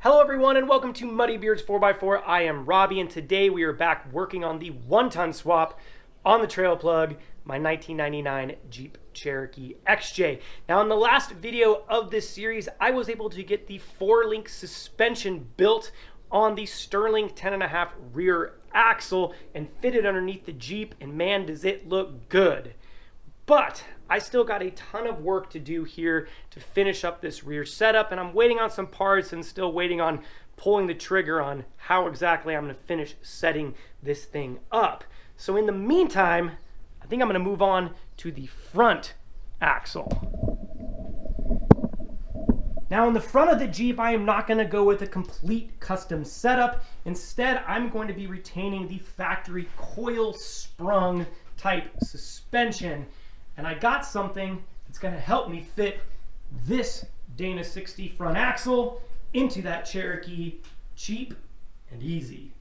Hello everyone and welcome to Muddy Beards 4x4. I am Robbie and today we are back working on the 1-ton swap on the trail plug, my 1999 Jeep Cherokee XJ. Now in the last video of this series, I was able to get the 4-link suspension built on the Sterling 10.5 rear axle and fit it underneath the Jeep, and man does it look good. But I still got a ton of work to do here to finish up this rear setup, and I'm waiting on some parts and still waiting on pulling the trigger on how exactly I'm going to finish setting this thing up. So in the meantime, I think I'm going to move on to the front axle. Now in the front of the Jeep, I am not going to go with a complete custom setup. Instead, I'm going to be retaining the factory coil sprung type suspension. And I got something that's going to help me fit this Dana 60 front axle into that Cherokee cheap and easy.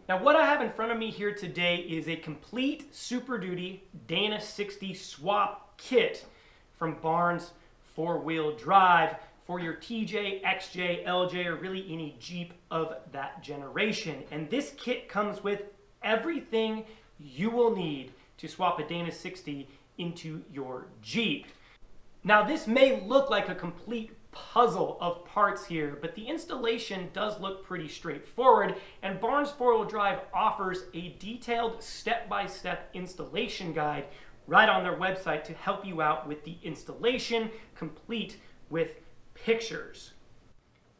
Now what I have in front of me here today is a complete Super Duty Dana 60 swap kit from Barnes 4-wheel drive for your TJ, XJ, LJ, or really any Jeep of that generation. And this kit comes with everything you will need to swap a Dana 60 into your Jeep. Now this may look like a complete puzzle of parts here, but the installation does look pretty straightforward, and Barnes 4-wheel drive offers a detailed step-by-step installation guide right on their website to help you out with the installation, complete with pictures.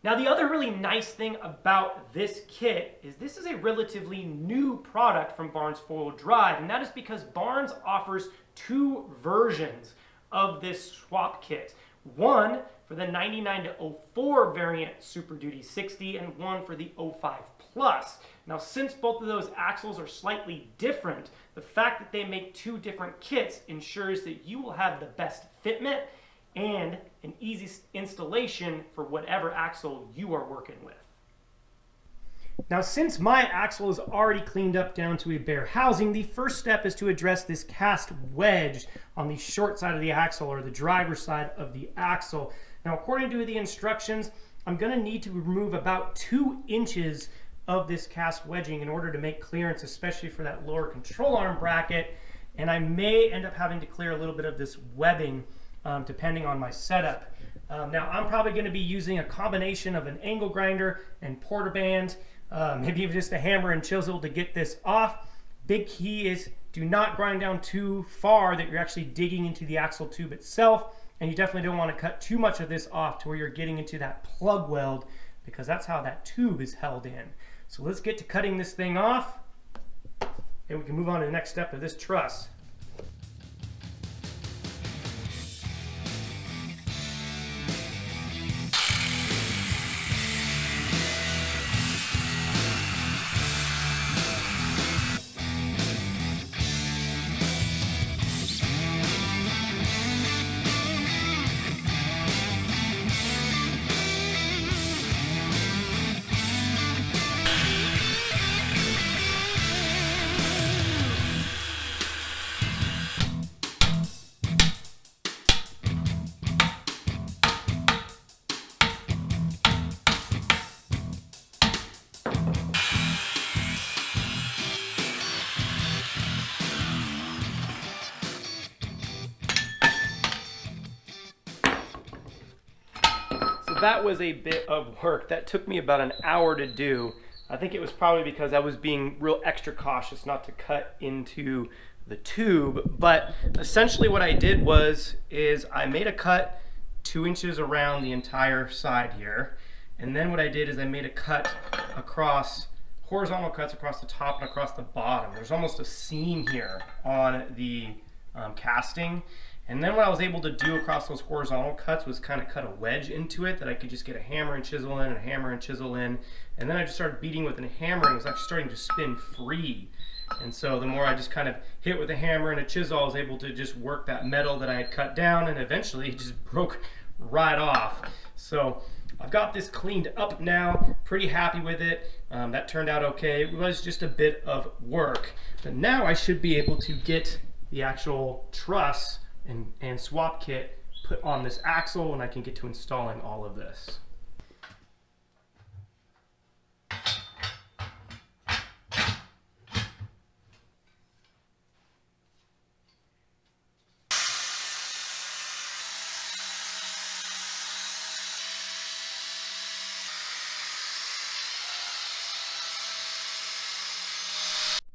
Now the other really nice thing about this kit is this is a relatively new product from Barnes 4-wheel drive, and that is because Barnes offers 2 versions of this swap kit. One for the 99 to 04 variant Super Duty 60 and one for the 05 Plus. Now since both of those axles are slightly different, the fact that they make 2 different kits ensures that you will have the best fitment and an easy installation for whatever axle you are working with. Now since my axle is already cleaned up down to a bare housing, the first step is to address this cast wedge on the short side of the axle, or the driver's side of the axle. Now according to the instructions, I'm going to need to remove about 2 inches of this cast wedging in order to make clearance, especially for that lower control arm bracket, and I may end up having to clear a little bit of this webbing depending on my setup. Now I'm probably going to be using a combination of an angle grinder and porter band, maybe even just a hammer and chisel to get this off. Big key is do not grind down too far that you're actually digging into the axle tube itself, and you definitely don't want to cut too much of this off to where you're getting into that plug weld, because that's how that tube is held in. So let's get to cutting this thing off, and we can move on to the next step of this truss. That was a bit of work. That took me about an hour to do. I think it was probably because I was being real extra cautious not to cut into the tube. But essentially what I did is I made a cut 2 inches around the entire side here. And then what I did is I made a cut across, horizontal cuts across the top and across the bottom. There's almost a seam here on the casting. And then what I was able to do across those horizontal cuts was kind of cut a wedge into it that I could just get a hammer and chisel in and a hammer and chisel in. And then I just started beating with a hammer, and it was actually starting to spin free. And so the more I just kind of hit with a hammer and a chisel, I was able to just work that metal that I had cut down, and eventually it just broke right off. So I've got this cleaned up now, pretty happy with it. That turned out okay. It was just a bit of work. But now I should be able to get the actual truss and swap kit put on this axle, and I can get to installing all of this.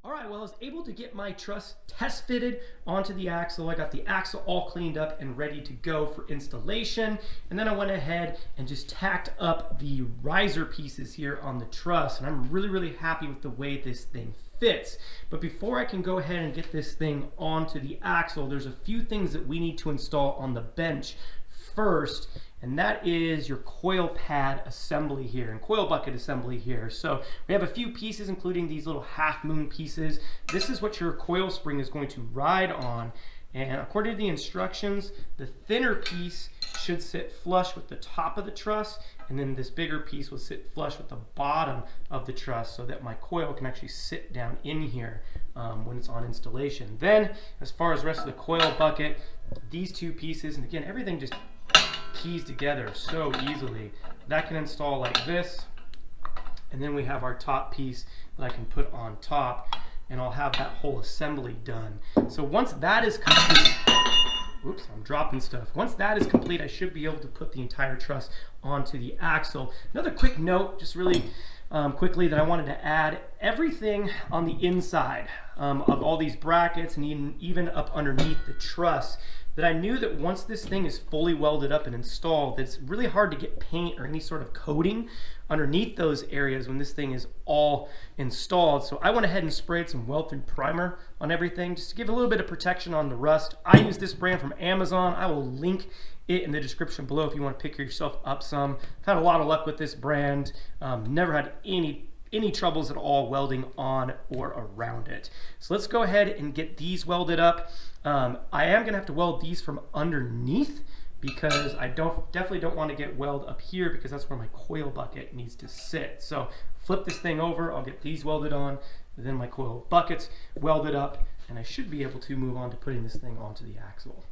All right, well, I was able to get my truss test fitted onto the axle. I got the axle all cleaned up and ready to go for installation. And then I went ahead and just tacked up the riser pieces here on the truss. And I'm really, really happy with the way this thing fits. But before I can go ahead and get this thing onto the axle, there's a few things that we need to install on the bench first, and that is your coil pad assembly here and coil bucket assembly here. So we have a few pieces, including these little half moon pieces. This is what your coil spring is going to ride on, and according to the instructions, the thinner piece should sit flush with the top of the truss, and then this bigger piece will sit flush with the bottom of the truss so that my coil can actually sit down in here when it's on installation. Then, as far as the rest of the coil bucket, these two pieces, and again, everything just keys together so easily. That can install like this, and then we have our top piece that I can put on top, and I'll have that whole assembly done. So once that is complete, oops, I'm dropping stuff. Once that is complete, I should be able to put the entire truss onto the axle. Another quick note, just really quickly, that I wanted to add: everything on the inside of all these brackets, and even up underneath the truss, that I knew that once this thing is fully welded up and installed, it's really hard to get paint or any sort of coating underneath those areas when this thing is all installed. So I went ahead and sprayed some weld-through primer on everything just to give a little bit of protection on the rust. I use this brand from Amazon. I will link it in the description below if you want to pick yourself up some. I've had a lot of luck with this brand. Never had any troubles at all welding on or around it. So let's go ahead and get these welded up. I am gonna have to weld these from underneath because I definitely don't want to get weld up here, because that's where my coil bucket needs to sit. So flip this thing over, I'll get these welded on, then my coil buckets welded up, and I should be able to move on to putting this thing onto the axle.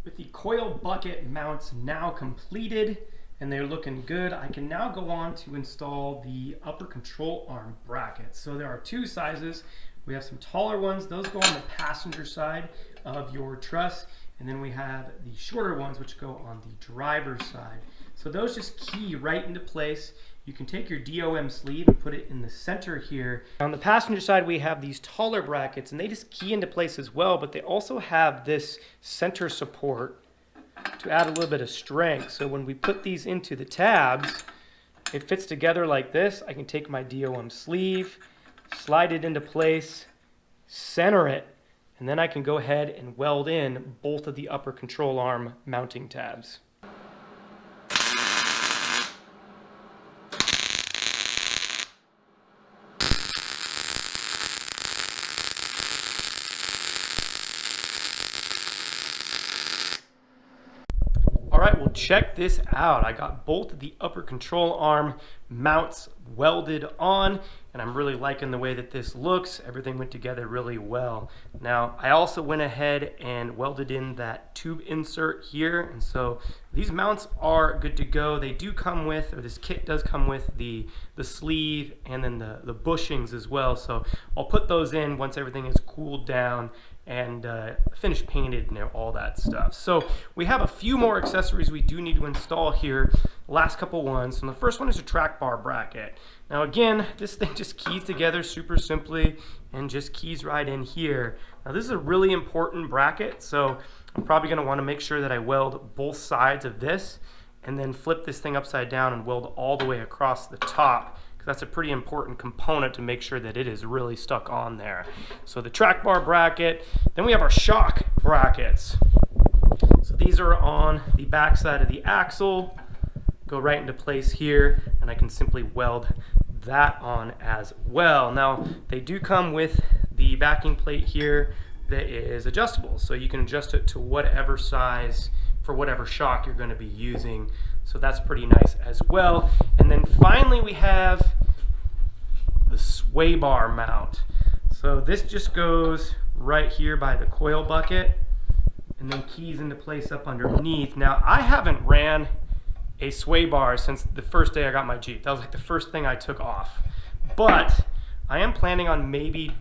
With the coil bucket mounts now completed and they're looking good, I can now go on to install the upper control arm brackets. So there are two sizes. We have some taller ones, those go on the passenger side of your truss, and then we have the shorter ones which go on the driver's side. So those just key right into place. You can take your DOM sleeve and put it in the center here. On the passenger side, we have these taller brackets, and they just key into place as well, but they also have this center support to add a little bit of strength. So when we put these into the tabs, it fits together like this. I can take my DOM sleeve, slide it into place, center it, and then I can go ahead and weld in both of the upper control arm mounting tabs. All right, well, check this out. I got both of the upper control arm mounts welded on, and I'm really liking the way that this looks. Everything went together really well. Now, I also went ahead and welded in that tube insert here, and so these mounts are good to go. They do come with, or this kit does come with the sleeve and then the bushings as well, so I'll put those in once everything is cooled down and finished painted and all that stuff. So we have a few more accessories we do need to install here. Last couple ones. And the first one is a track bar bracket. Now again, this thing just keys together super simply and just keys right in here. Now this is a really important bracket, so I'm probably going to want to make sure that I weld both sides of this and then flip this thing upside down and weld all the way across the top. That's a pretty important component to make sure that it is really stuck on there. So the track bar bracket, then we have our shock brackets. So these are on the back side of the axle, go right into place here, and I can simply weld that on as well. Now they do come with the backing plate here that is adjustable, so you can adjust it to whatever size for whatever shock you're going to be using. So that's pretty nice as well. And then finally we have the sway bar mount. So this just goes right here by the coil bucket and then keys into place up underneath. Now I haven't ran a sway bar since the first day I got my Jeep. That was like the first thing I took off. But I am planning on maybe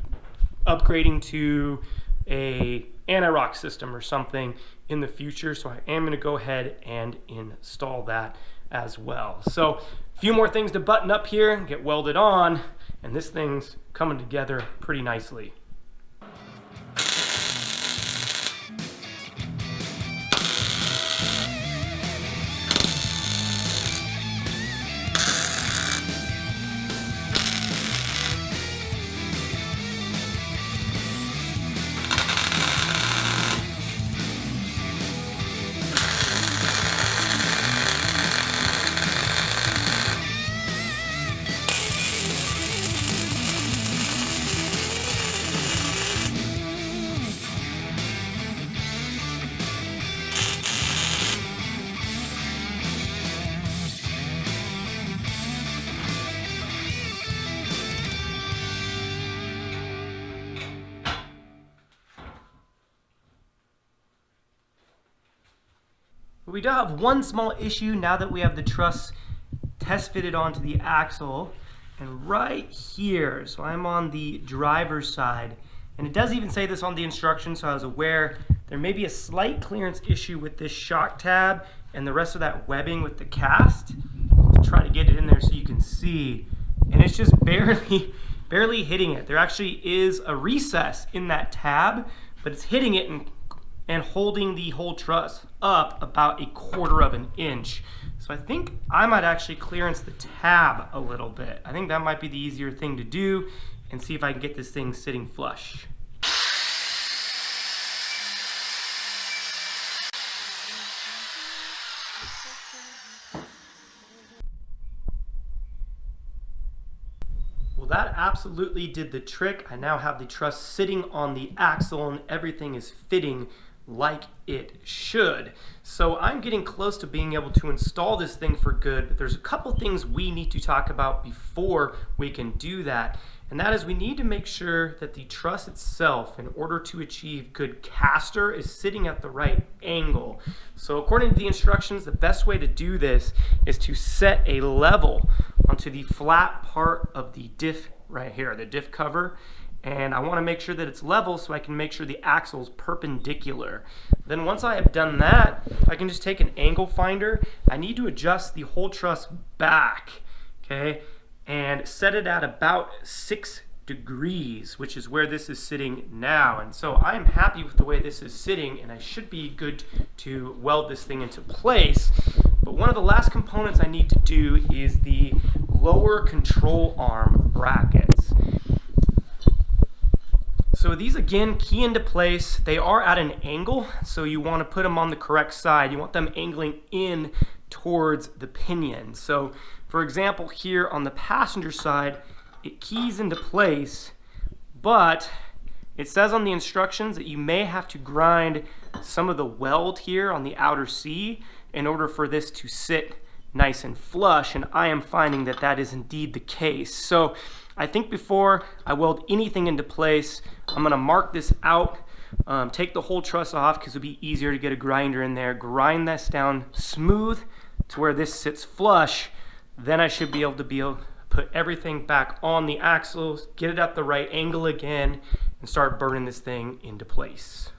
upgrading to a anti-rock system or something in the future, so I am going to go ahead and install that as well. So a few more things to button up here and get welded on, and this thing's coming together pretty nicely. We do have one small issue now that we have the truss test fitted onto the axle, and right here, so I'm on the driver's side, and it does even say this on the instructions, so I was aware there may be a slight clearance issue with this shock tab and the rest of that webbing with the cast. I'll try to get it in there so you can see, and it's just barely hitting it. There actually is a recess in that tab, but it's hitting it and holding the whole truss up about 1/4 inch. So I think I might actually clearance the tab a little bit. I think that might be the easier thing to do, and see if I can get this thing sitting flush. Well, that absolutely did the trick. I now have the truss sitting on the axle and everything is fitting like it should. So I'm getting close to being able to install this thing for good, but there's a couple things we need to talk about before we can do that. And that is, we need to make sure that the truss itself, in order to achieve good caster, is sitting at the right angle. So according to the instructions, the best way to do this is to set a level onto the flat part of the diff right here, the diff cover. And I want to make sure that it's level so I can make sure the axle is perpendicular. Then once I have done that, I can just take an angle finder. I need to adjust the whole truss back, okay, and set it at about 6 degrees, which is where this is sitting now. And so I am happy with the way this is sitting, and I should be good to weld this thing into place. But one of the last components I need to do is the lower control arm brackets. So these again key into place. They are at an angle, so you want to put them on the correct side. You want them angling in towards the pinion. So for example, here on the passenger side, it keys into place, but it says on the instructions that you may have to grind some of the weld here on the outer C in order for this to sit nice and flush, and I am finding that that is indeed the case. So I think before I weld anything into place, I'm going to mark this out, take the whole truss off because it'll be easier to get a grinder in there, grind this down smooth to where this sits flush. Then I should be able to put everything back on the axles, get it at the right angle again, and start burning this thing into place.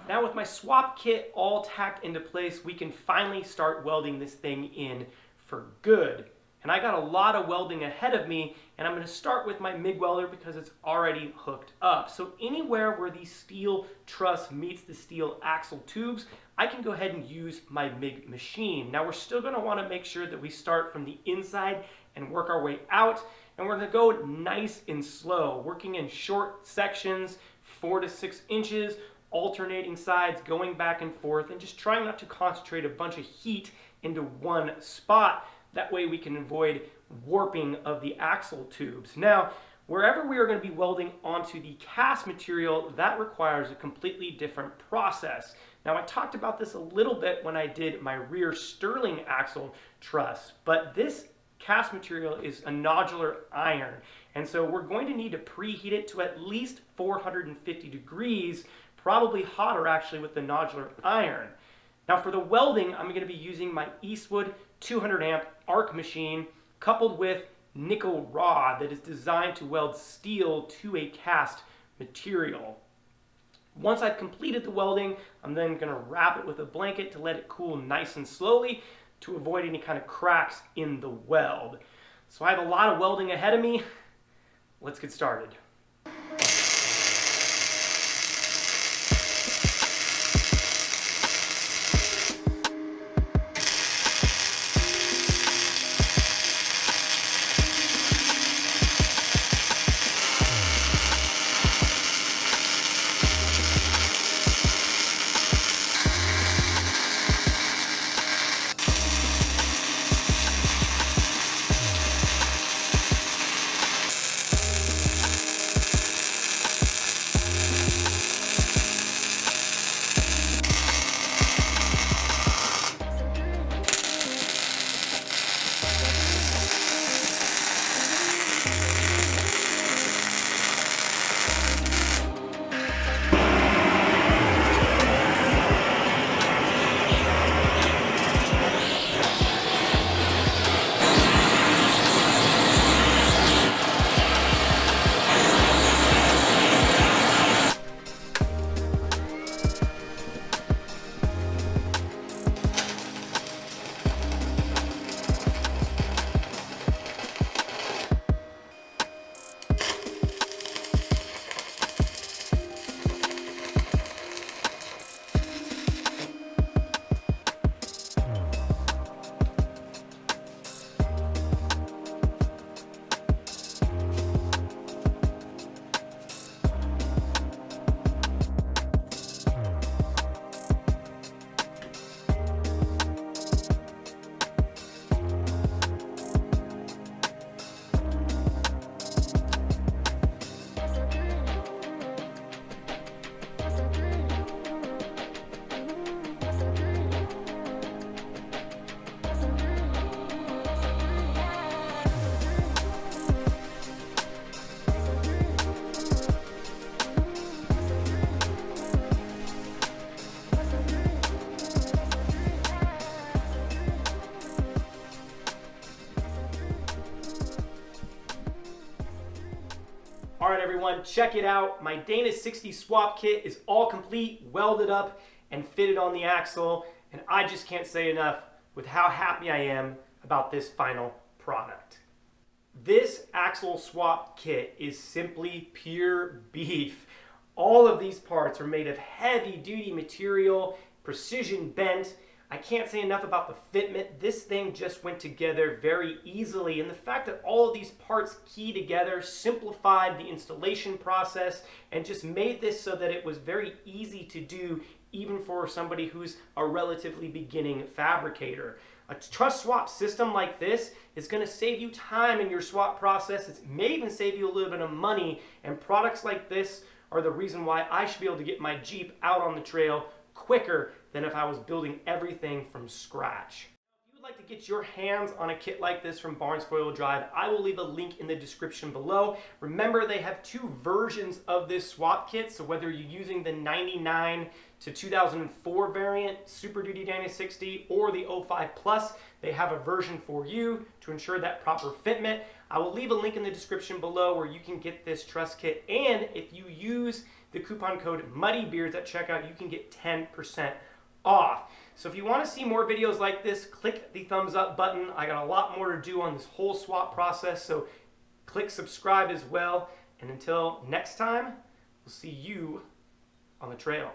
Now with my swap kit all tacked into place, we can finally start welding this thing in for good. And I got a lot of welding ahead of me, and I'm going to start with my MIG welder because it's already hooked up. So anywhere where the steel truss meets the steel axle tubes, I can go ahead and use my MIG machine. Now we're still going to want to make sure that we start from the inside and work our way out, and we're going to go nice and slow, working in short sections, 4 to 6 inches, alternating sides, going back and forth, and just trying not to concentrate a bunch of heat into one spot. That way we can avoid warping of the axle tubes. Now, wherever we are going to be welding onto the cast material, that requires a completely different process. Now, I talked about this a little bit when I did my rear Sterling axle truss, but this cast material is a nodular iron, and so we're going to need to preheat it to at least 450 degrees, probably hotter actually with the nodular iron. Now for the welding, I'm going to be using my Eastwood 200 amp arc machine coupled with nickel rod that is designed to weld steel to a cast material. Once I've completed the welding, I'm then going to wrap it with a blanket to let it cool nice and slowly to avoid any kind of cracks in the weld. So I have a lot of welding ahead of me. Let's get started. All right, everyone, check it out. My Dana 60 swap kit is all complete, welded up, and fitted on the axle, and I just can't say enough with how happy I am about this final product. This axle swap kit is simply pure beef. All of these parts are made of heavy duty material, precision bent. I can't say enough about the fitment. This thing just went together very easily, and the fact that all of these parts key together simplified the installation process and just made this so that it was very easy to do even for somebody who's a relatively beginning fabricator. A truss swap system like this is going to save you time in your swap process. It may even save you a little bit of money, and products like this are the reason why I should be able to get my Jeep out on the trail quicker than if I was building everything from scratch. If you would like to get your hands on a kit like this from Barnes 4-Wheel Drive, I will leave a link in the description below. Remember, they have two versions of this swap kit, so whether you're using the 99 to 2004 variant Super Duty Dana 60 or the 05 Plus, they have a version for you to ensure that proper fitment. I will leave a link in the description below where you can get this truss kit, and if you use the coupon code MuddyBeards at checkout, you can get 10% off. So if you want to see more videos like this, click the thumbs up button. I got a lot more to do on this whole swap process, so click subscribe as well. And until next time, we'll see you on the trail.